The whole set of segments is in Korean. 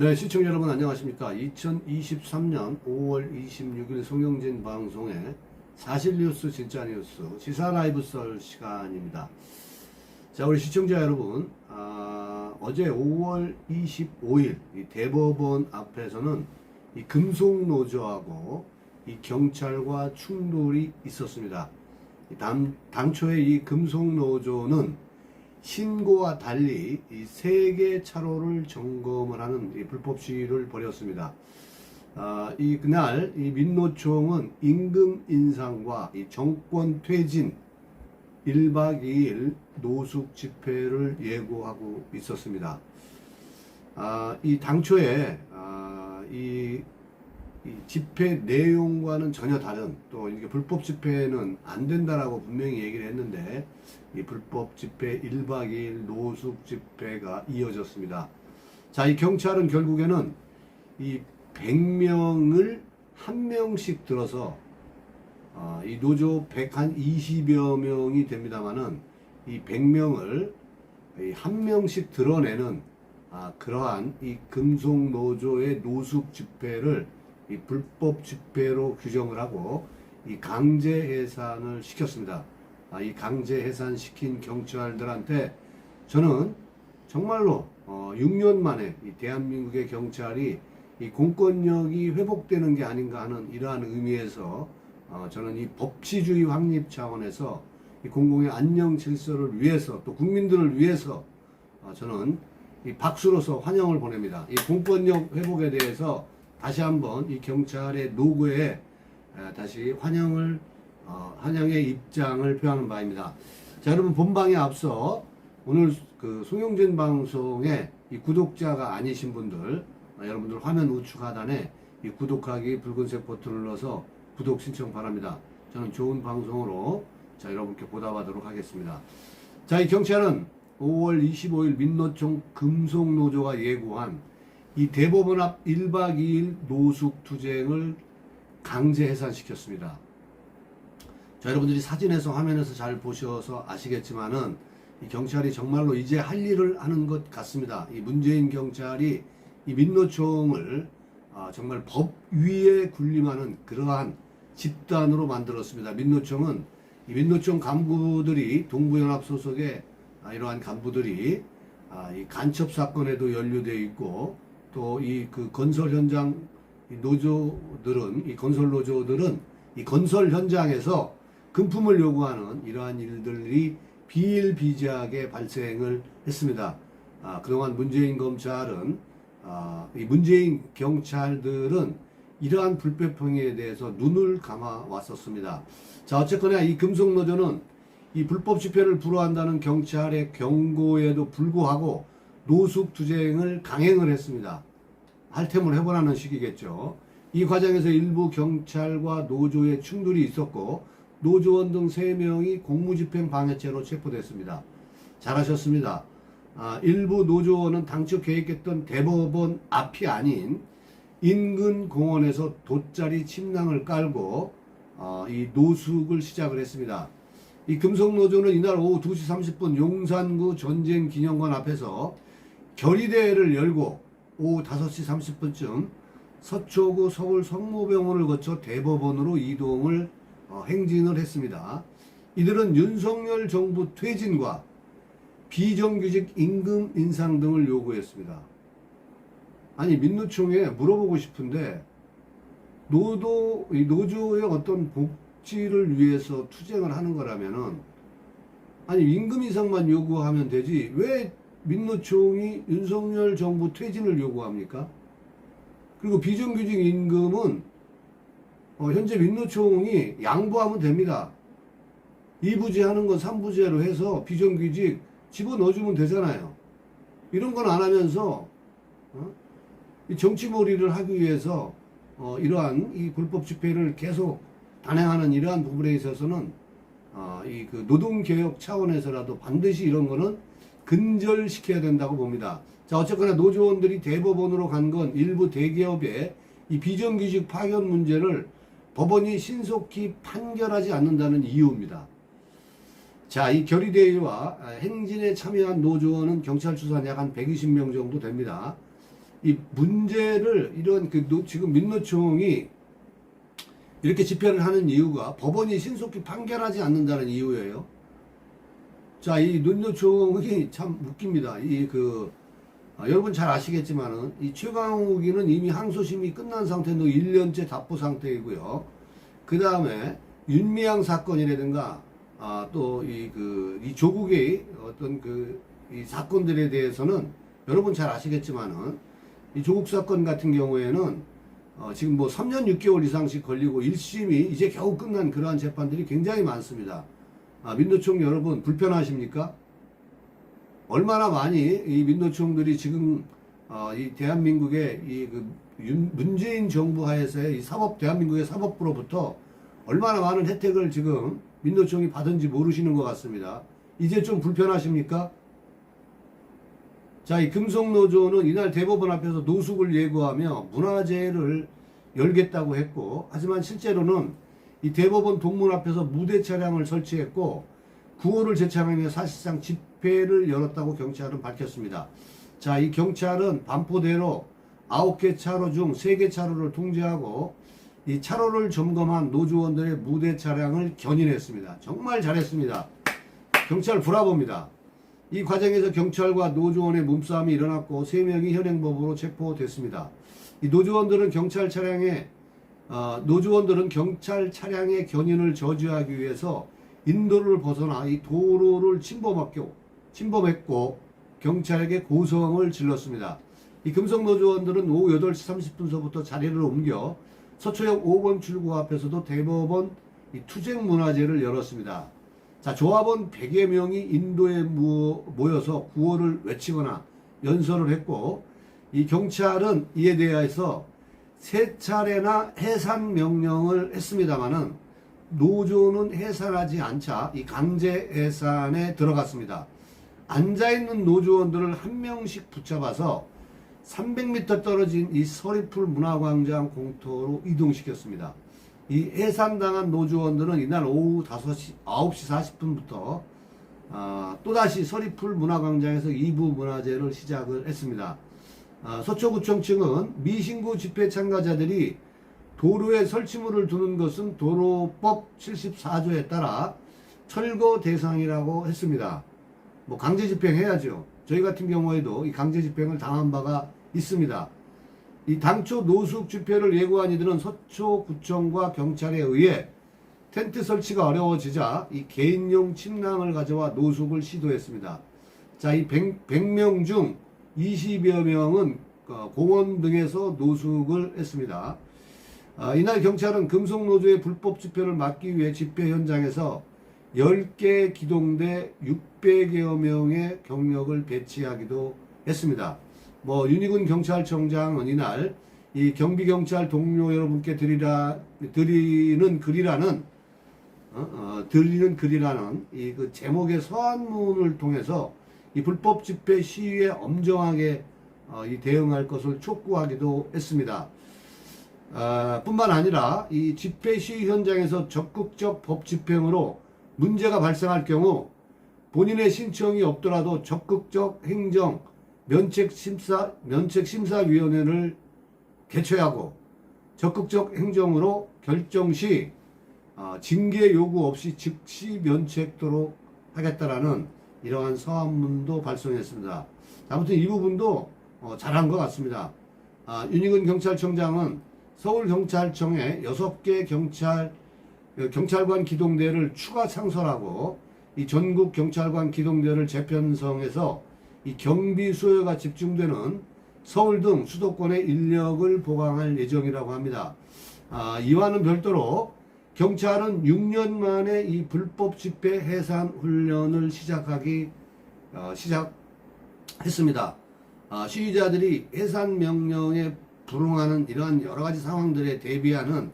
네, 시청자 여러분 안녕하십니까. 2023년 5월 26일 송영진 방송의 사실뉴스 진짜뉴스 시사 라이브 썰 시간입니다. 자, 우리 시청자 여러분, 어제 5월 25일 이 대법원 앞에서는 이 금속노조하고 이 경찰과 충돌이 있었습니다. 당초에 이 금속노조는 신고와 달리 이 3개 차로를 점검을 하는 이 불법 시위를 벌였습니다. 그날 이 민노총은 임금 인상과 이 정권 퇴진 1박 2일 노숙 집회를 예고하고 있었습니다. 이 당초에 이 집회 내용과는 전혀 다른, 또 이게 불법 집회는 안 된다라고 분명히 얘기를 했는데 이 불법 집회 1박 2일 노숙 집회가 이어졌습니다. 자, 이 경찰은 결국에는 이 100명을 한 명씩 들어서 이 노조 120여 명이 됩니다만은 이 100명을 한 명씩 드러내는 그러한 이 금속노조의 노숙 집회를 이 불법 집회로 규정을 하고 이 강제 해산을 시켰습니다. 이 강제 해산 시킨 경찰들한테 저는 정말로 6년 만에 이 대한민국의 경찰이 이 공권력이 회복되는 게 아닌가 하는 이러한 의미에서 저는 이 법치주의 확립 차원에서 이 공공의 안녕 질서를 위해서, 또 국민들을 위해서 저는 이 박수로서 환영을 보냅니다. 이 공권력 회복에 대해서 다시 한번 이 경찰의 노고에 다시 환영의 입장을 표하는 바입니다. 자, 여러분, 본방에 앞서 오늘 그 송영진 방송의 이 구독자가 아니신 분들, 여러분들 화면 우측 하단에 이 구독하기 붉은색 버튼을 눌러서 구독 신청 바랍니다. 저는 좋은 방송으로 여러분께 보답하도록 하겠습니다. 자, 이 경찰은 5월 25일 민노총 금속노조가 예고한 이 대법원 앞 1박 2일 노숙 투쟁을 강제 해산시켰습니다. 자, 여러분들이 사진에서 화면에서 잘 보셔서 아시겠지만은 이 경찰이 정말로 이제 할 일을 하는 것 같습니다. 이 문재인 경찰이 이 민노총을 정말 법 위에 군림하는 그러한 집단으로 만들었습니다. 민노총은 이 민노총 간부들이 동부연합 소속의 이러한 간부들이 이 간첩 사건에도 연루되어 있고, 또 이 그 건설 현장 노조들은, 이 건설 노조들은 이 건설 현장에서 금품을 요구하는 이러한 일들이 비일비재하게 발생을 했습니다. 그동안 문재인 검찰은, 이 문재인 경찰들은 이러한 불법 행위에 대해서 눈을 감아 왔었습니다. 자, 어쨌거나 이 금속노조는 이 불법 집회를 불허한다는 경찰의 경고에도 불구하고 노숙 투쟁을 강행을 했습니다. 할템을 해보라는 식이겠죠. 이 과정에서 일부 경찰과 노조의 충돌이 있었고 노조원 등 3명이 공무집행 방해죄로 체포됐습니다. 잘하셨습니다. 일부 노조원은 당초 계획했던 대법원 앞이 아닌 인근 공원에서 돗자리 침낭을 깔고 이 노숙을 시작을 했습니다. 이 금속노조는 이날 오후 2시 30분 용산구 전쟁기념관 앞에서 결의대회를 열고 오후 5시 30분쯤 서초구 서울 성모병원을 거쳐 대법원으로 이동을 행진을 했습니다. 이들은 윤석열 정부 퇴진과 비정규직 임금 인상 등을 요구했습니다. 아니, 민노총에 물어보고 싶은데 노조의 어떤 복지를 위해서 투쟁을 하는 거라면은, 아니, 임금 인상만 요구하면 되지 왜 민노총이 윤석열 정부 퇴진을 요구합니까? 그리고 비정규직 임금은 현재 민노총이 양보하면 됩니다. 2부제 하는 건 3부제로 해서 비정규직 집어넣어주면 되잖아요. 이런 건 안 하면서 정치몰이를 하기 위해서 이러한 이 불법 집회를 계속 단행하는 이러한 부분에 있어서는 이 그 노동개혁 차원에서라도 반드시 이런 거는 근절시켜야 된다고 봅니다. 자, 어쨌거나 노조원들이 대법원으로 간 건 일부 대기업의 이 비정규직 파견 문제를 법원이 신속히 판결하지 않는다는 이유입니다. 자, 이 결의대회와 행진에 참여한 노조원은 경찰 추산 약 한 120명 정도 됩니다. 이 문제를 이런 지금 민노총이 이렇게 집회를 하는 이유가 법원이 신속히 판결하지 않는다는 이유예요. 자, 이 민노총이 참 웃깁니다. 여러분 잘 아시겠지만은 이 최강욱이는 이미 항소심이 끝난 상태로 1년째 답보 상태이고요. 그 다음에 윤미향 사건이라든가 또 이 조국의 어떤 이 사건들에 대해서는 여러분 잘 아시겠지만은 이 조국 사건 같은 경우에는 지금 뭐 3년 6개월 이상씩 걸리고 1심이 이제 겨우 끝난 그러한 재판들이 굉장히 많습니다. 민노총 여러분 불편하십니까? 얼마나 많이 이 민노총들이 지금 이 대한민국의 문재인 정부 하에서의 대한민국의 사법부로부터 얼마나 많은 혜택을 지금 민노총이 받은지 모르시는 것 같습니다. 이제 좀 불편하십니까? 자, 이 금속노조는 이날 대법원 앞에서 노숙을 예고하며 문화제를 열겠다고 했고, 하지만 실제로는 이 대법원 동문 앞에서 무대 차량을 설치했고 구호를 제창하며 사실상 집회를 열었다고 경찰은 밝혔습니다. 자, 이 경찰은 반포대로 9개 차로 중 3개 차로를 통제하고 이 차로를 점검한 노조원들의 무대 차량을 견인했습니다. 정말 잘했습니다. 경찰 브라보입니다. 이 과정에서 경찰과 노조원의 몸싸움이 일어났고 3명이 현행법으로 체포됐습니다. 이 노조원들은 경찰 차량의 견인을 저지하기 위해서 인도를 벗어나 이 도로를 침범했고 경찰에게 고성을 질렀습니다. 이 금속노조원들은 오후 8시 30분서부터 자리를 옮겨 서초역 5번 출구 앞에서도 대법원 이 투쟁 문화제를 열었습니다. 자, 조합원 100여 명이 인도에 모여서 구호를 외치거나 연설을 했고, 이 경찰은 이에 대해서 3차례나 해산 명령을 했습니다마는 노조는 해산하지 않자 이 강제 해산에 들어갔습니다. 앉아있는 노조원들을 한 명씩 붙잡아서 300m 떨어진 이 서리풀 문화광장 공터로 이동시켰습니다. 이 해산당한 노조원들은 이날 오후 9시 40분부터 또다시 서리풀 문화광장에서 2부 문화제를 시작을 했습니다. 서초구청 측은 미신고 집회 참가자들이 도로에 설치물을 두는 것은 도로법 74조에 따라 철거 대상이라고 했습니다. 뭐 강제 집행해야죠. 저희 같은 경우에도 이 강제 집행을 당한 바가 있습니다. 이 당초 노숙 집회를 예고한 이들은 서초구청과 경찰에 의해 텐트 설치가 어려워지자 이 개인용 침낭을 가져와 노숙을 시도했습니다. 자, 이 100명 중 20여 명은 공원 등에서 노숙을 했습니다. 이날 경찰은 금속노조의 불법 집회를 막기 위해 집회 현장에서 10개 기동대 600여 명의 경력을 배치하기도 했습니다. 뭐 윤희군 경찰청장은 이날 이 경비경찰 동료 여러분께 드리는 글이라는 이 제목의 서한문을 통해서 이 불법 집회 시위에 엄정하게 이 대응할 것을 촉구하기도 했습니다. 뿐만 아니라 이 집회 시위 현장에서 적극적 법 집행으로 문제가 발생할 경우 본인의 신청이 없더라도 적극적 행정 면책심사위원회를 개최하고 적극적 행정으로 결정 시 징계 요구 없이 즉시 면책토록 하겠다라는 이러한 서한문도 발송했습니다. 아무튼 이 부분도 잘한 것 같습니다. 윤희근 경찰청장은 서울경찰청에 6개 경찰관 기동대를 추가 창설하고 이 전국 경찰관 기동대를 재편성해서 이 경비 수요가 집중되는 서울 등 수도권의 인력을 보강할 예정이라고 합니다. 이와는 별도로 경찰은 6년 만에 이 불법 집회 해산 훈련을 시작했습니다. 시위자들이 해산 명령에 불응하는 이러한 여러 가지 상황들에 대비하는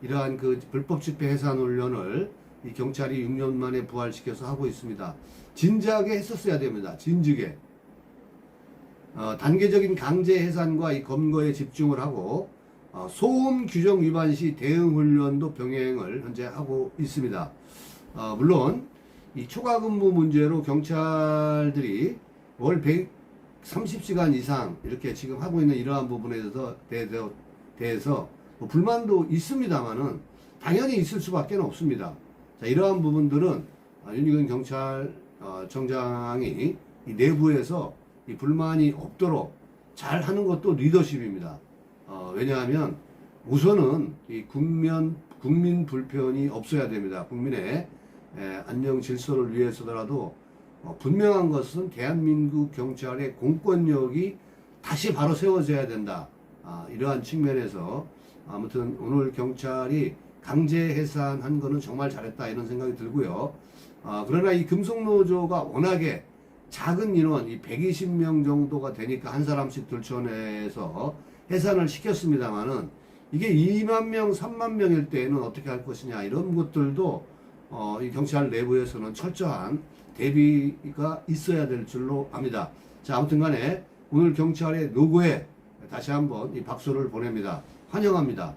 이러한 불법 집회 해산 훈련을 이 경찰이 6년 만에 부활시켜서 하고 있습니다. 진지하게 했었어야 됩니다. 진즉에. 단계적인 강제 해산과 이 검거에 집중을 하고 소음 규정 위반 시 대응 훈련도 병행을 현재 하고 있습니다. 물론 이 초과 근무 문제로 경찰들이 월 30시간 이상 이렇게 지금 하고 있는 이러한 부분에 대해서 뭐 불만도 있습니다만은 당연히 있을 수밖에 없습니다. 자, 이러한 부분들은 윤희근 경찰청장이 이 내부에서 이 불만이 없도록 잘 하는 것도 리더십입니다. 왜냐하면 우선은 이 국민 불편이 없어야 됩니다. 국민의 안녕 질서를 위해서더라도 분명한 것은 대한민국 경찰의 공권력이 다시 바로 세워져야 된다. 이러한 측면에서 아무튼 오늘 경찰이 강제 해산한 거는 정말 잘했다 이런 생각이 들고요. 그러나 이 금속노조가 워낙에 작은 인원, 이 120명 정도가 되니까 한 사람씩 들춰내서 해산을 시켰습니다만은 이게 2만 명, 3만 명일 때에는 어떻게 할 것이냐 이런 것들도 이 경찰 내부에서는 철저한 대비가 있어야 될 줄로 압니다. 자, 아무튼 간에 오늘 경찰의 노고에 다시 한번 이 박수를 보냅니다. 환영합니다.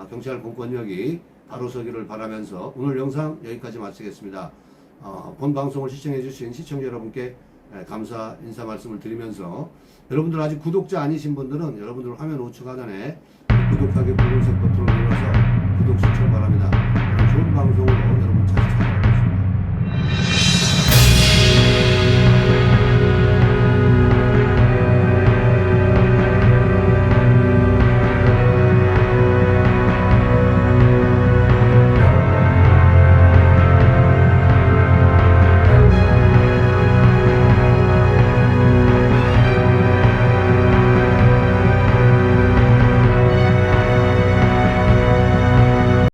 경찰 공권력이 바로 서기를 바라면서 오늘 영상 여기까지 마치겠습니다. 본 방송을 시청해주신 시청자 여러분께 감사 인사 말씀을 드리면서 여러분들 아직 구독자 아니신 분들은 여러분들 화면 우측 하단에 구독하기 붉은색 버튼을 눌러서 구독 신청 바랍니다.